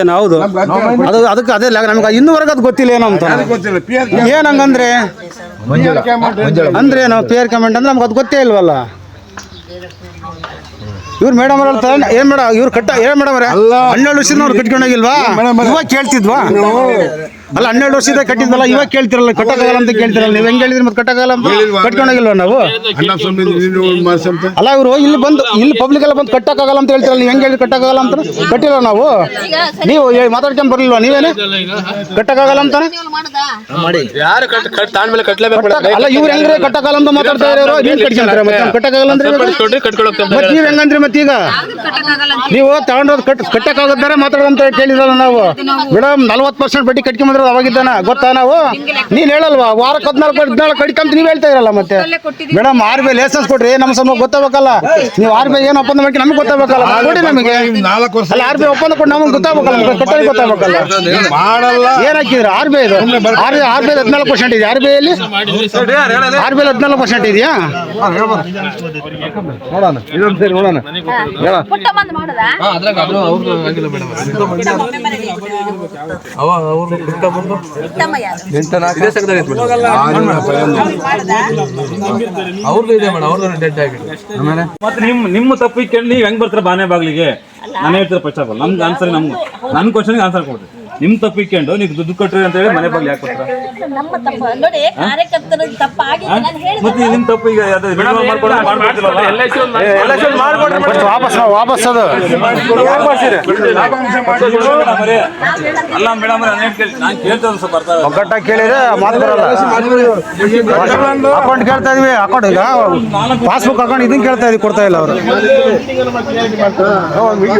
ಏನು ಹೌದು ಅದು ಅದಕ್ಕೆ ಅದೇ ನಮ್ಗೆ ಇನ್ನೂವರೆಗೆ ಅದು ಗೊತ್ತಿಲ್ಲ ಏನೋ ಅಂತ ಏನಂಗಂದ್ರೆ ಅಂದ್ರೆ ಏನು ಪಿ ಆರ್ ಕಮೆಂಟ್ ಅಂದ್ರೆ ನಮ್ಗೆ ಅದು ಗೊತ್ತೇ ಇಲ್ವಲ್ಲ. ಇವ್ರು ಮೇಡಮ್ ಅವ್ರ ಏನ್ ಮೇಡಮ್ ಇವ್ರು ಏನ್ ಮೇಡಮ್ ಅವ್ರೆ 12 ವರ್ಷದ ಕಟ್ಕೊಂಡೋಗಿಲ್ವಾ? ಇವಾಗ ಕೇಳ್ತಿದ್ವಾ? ಅಲ್ಲ 12 ವರ್ಷದ ಕಟ್ಟಿದ್ವಲ್ಲ, ಇವಾಗ ಕೇಳ್ತಿರಲ್ಲ ಕಟ್ಟಕ್ಕಾಗಲ್ಲ ಅಂತ ಕೇಳ್ತಿರಲ್ಲ. ನೀವು ಹೆಂಗ್ ಹೇಳಿದ್ರಿ ಮತ್ತೆ ಕಟ್ಟಕ್ಕಾಗಲ್ಲ ಅಂತ? ಕಟ್ಕೊಂಡೋಗಿಲ್ವಾ ನಾವು? ಅಲ್ಲ ಇವರು ಇಲ್ಲಿ ಬಂದು ಇಲ್ಲಿ ಪಬ್ಲಿಕ್ ಎಲ್ಲ ಬಂದು ಕಟ್ಟಕ್ಕಾಗಲ್ಲ ಅಂತ ಹೇಳ್ತಿರಲ್ಲ. ನೀವು ಹೆಂಗ್ ಹೇಳಿ ಕಟ್ಟಕ್ಕಾಗಲ್ಲ ಅಂತ? ಕಟ್ಟಿಲ್ಲ ನಾವು. ನೀವು ಮಾತಾಡ್ಕೊಂಡ್ ಬರ್ಲಿಲ್ವಾ ನೀವೇನೆ ಕಟ್ಟಕ್ಕಾಗಲ್ಲ ಅಂತ? ಅಲ್ಲ ಇವ್ರು ಹೆಂಗ್ರೆ ಕಟ್ಟಕ್ಕಾಗಲ್ಲ ಅಂತ ಮಾತಾಡ್ತಾ ಇರೋರು, ನೀನ್ ಕಟ್ಕೊಂತಾರೆ ಮತ್ತೆ ಕಟ್ಟಕ್ಕಾಗಲ್ಲ ಅಂದ್ರೆ ಮತ್ತೆ ನೀವ್ ಹೆಂಗಂದ್ರಿ ಮತ್ತೆ ಈಗ ನೀವು ತಗೊಂಡೋದ್ ಕಟ್ಟಕ್ಕಾಗದಾರೆ ಮಾತಾಡೋದಂತ ಕೇಳಿದ್ರಲ್ಲ ನಾವು. ಮೇಡಮ್ 40% ಬಡ್ಡಿ ಕಟ್ಕೊಂಡ್ಬಂದ್ರೆ ಅವಾಗಿದ್ದಾನ ಗೊತ್ತಾ ನಾವು? ನೀನ್ ಹೇಳಲ್ವಾ ವಾರಕ್ಕೆ 14 ಕಡಿಕಂತ ನೀವ್ ಹೇಳ್ತಾ ಇರಲ್ಲ ಮತ್ತೆ. ಮೇಡಮ್ RBI ಲೈಸೆನ್ಸ್ ಕೊಡ್ರಿ, ನಮ್ಮ ಸಮ ಗೊತ್ತಾಗಬೇಕಲ್ಲ. ನೀವು RBI ಏನು ಒಪ್ಪಂದ ಮಾಡಿ ನಮ್ಗೆ ಗೊತ್ತಾಗಬೇಕಲ್ಲ, ಕೊಡಿ ನಮಗೆ. ಅಲ್ಲ RBI ಒಪ್ಪಂದ ಕೊಟ್ಟು ನಮ್ಗೆ ಗೊತ್ತಾಗಬೇಕಲ್ಲ, ಕಟ್ಟಲಿ ಗೊತ್ತಾಗಬೇಕಲ್ಲ. ಏನ್ ಹಾಕಿದ್ರ RBI ಇದು? RBI 14% ಇದೆ. RBI ಅಲ್ಲಿ 14% ಇದೆಯಾ? ನೋಡೋಣ ಇದೊಂದು ಸರಿ ನೋಡೋಣ. ನಿಮ್ಮ ತಪ್ಪು ಇಟ್ಕೊಂಡು ನೀವು ಹೆಂಗ್ ಬರ್ತೀರ ಬಾನೆ ಬಾಗ್ಲಿಗೆ? ನಾನು ಹೇಳ್ತೀರ ಫಸ್ಟ್ ಆಫ್ ಆಲ್ ನಮ್ಗೆ ಆನ್ಸರ್ ನನ್ನ ಕ್ವಶನ್ಗೆ ಆನ್ಸರ್ ಕೊಡ್ರಿ. ನಿಮ್ ತಪ್ಪು ಇಟ್ಕೊಂಡು ನೀವು ದುಡ್ಡು ಕಟ್ಟ್ರಿ ಅಂತ ಹೇಳಿ ಮನೆ ಬಾಗ್ಲಿ ಯಾಕೆ ಬರ್ತೀರಾ? ಮತ್ತೆ ನಿಮ್ ತಪ್ಪು ಈಗ ವಾಪಸ್ ಅದು ಅಲ್ಲ ಮೇಡಮ್ ನಾನು ಕೇಳ್ತೇವೆ ಸ್ವಲ್ಪ ಬರ್ತಾರೆ ಒಗ್ಗಟ್ಟಾಗಿ ಕೇಳಿದ್ರೆ ಮಾತು ಬರಲ್ಲ. ಅಕೌಂಟ್ ಕೇಳ್ತಾ ಇದೀವಿ, ಅಕೌಂಟ್ ಈಗ ಪಾಸ್ಬುಕ್ ಅಕೌಂಟ್ ಇದನ್ನ ಕೇಳ್ತಾ ಇದೀವಿ, ಕೊಡ್ತಾ ಇಲ್ಲ ಅವರು.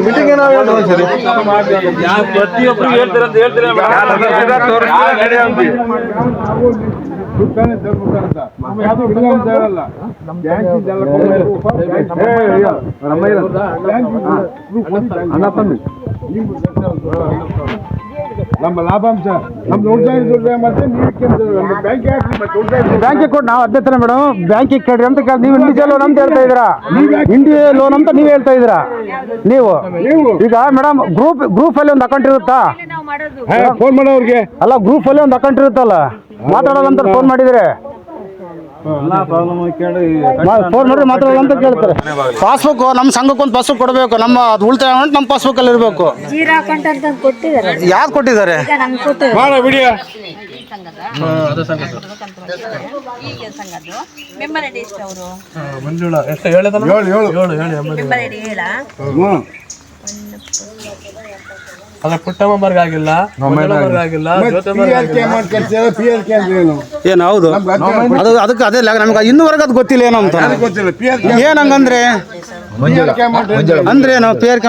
ಮೀಟಿಂಗ್ ಸರಿ ಪ್ರತಿಯೊಬ್ಬರು ಹೇಳ್ತೀರ ಅಂತ ಹೇಳ್ತೀರ. ನಮ್ಮ ಲಾಭಾಂಶ ನಮ್ದು ಉಳಿತಾಯ ಮತ್ತೆ ಬ್ಯಾಂಕಿಗೆ ಕೊಟ್ಟು ನಾವು ಅದೇ ತರ ಮೇಡಮ್ ಬ್ಯಾಂಕಿಗೆ ಕೇಳ್ರಿ ಅಂತ ನೀವು ಇಂಡಿವಿಜುವಲ್ ಲೋನ್ ಅಂತ ಹೇಳ್ತಾ ಇದ್ದೀರಾ, ಇಂಡಿವಿಜುವಲ್ ಲೋನ್ ಅಂತ ನೀವು ಹೇಳ್ತಾ ಇದ್ದೀರಾ. ನೀವು ಈಗ ಮೇಡಮ್ ಗ್ರೂಪ್ ಅಲ್ಲಿ ಒಂದು ಅಕೌಂಟ್ ಇರುತ್ತಾ? ಫೋನ್ ಮಾಡೋರಿಗೆ ಅಲ್ಲ ಗ್ರೂಪ್ ಅಲ್ಲಿ ಒಂದು ಅಕೌಂಟ್ ಇರುತ್ತಲ್ಲ, ಮಾತಾಡೋದಂತ ಫೋನ್ ಮಾಡಿದ್ರೆ ಫೋನ್ ಮಾಡಿ ಮಾತಾಡೋಲ್ಲ ಅಂತ ಕೇಳ್ತಾರೆ. ಪಾಸ್ಬುಕ್ ನಮ್ಮ ಸಂಘಕ್ಕೆ ಒಂದು ಪಾಸ್ಬುಕ್ ಕೊಡಬೇಕು, ನಮ್ಮ ಅದು ಉಳಿತಾಯ ಅಮೌಂಟ್ ನಮ್ಮ ಪಾಸ್ಬುಕ್ ಅಲ್ಲಿ ಇರಬೇಕು. ಯಾರು ಕೊಟ್ಟಿದ್ದಾರೆ? ಅಲ್ಲ ಪುಟ್ಟಮ್ಮರ್ಗ ಆಗಿಲ್ಲ, ಏನು ಹೌದು ಅದು ಅದಕ್ಕೆ ಅದೇ ನಮ್ಗೆ ಇನ್ನೂವರೆಗೆ ಅದು ಗೊತ್ತಿಲ್ಲ ಏನೋ ಅಂತ. ಏನಂಗಂದ್ರೆ ಅಂದ್ರೆ ನಾವು ಪಿ ಆರ್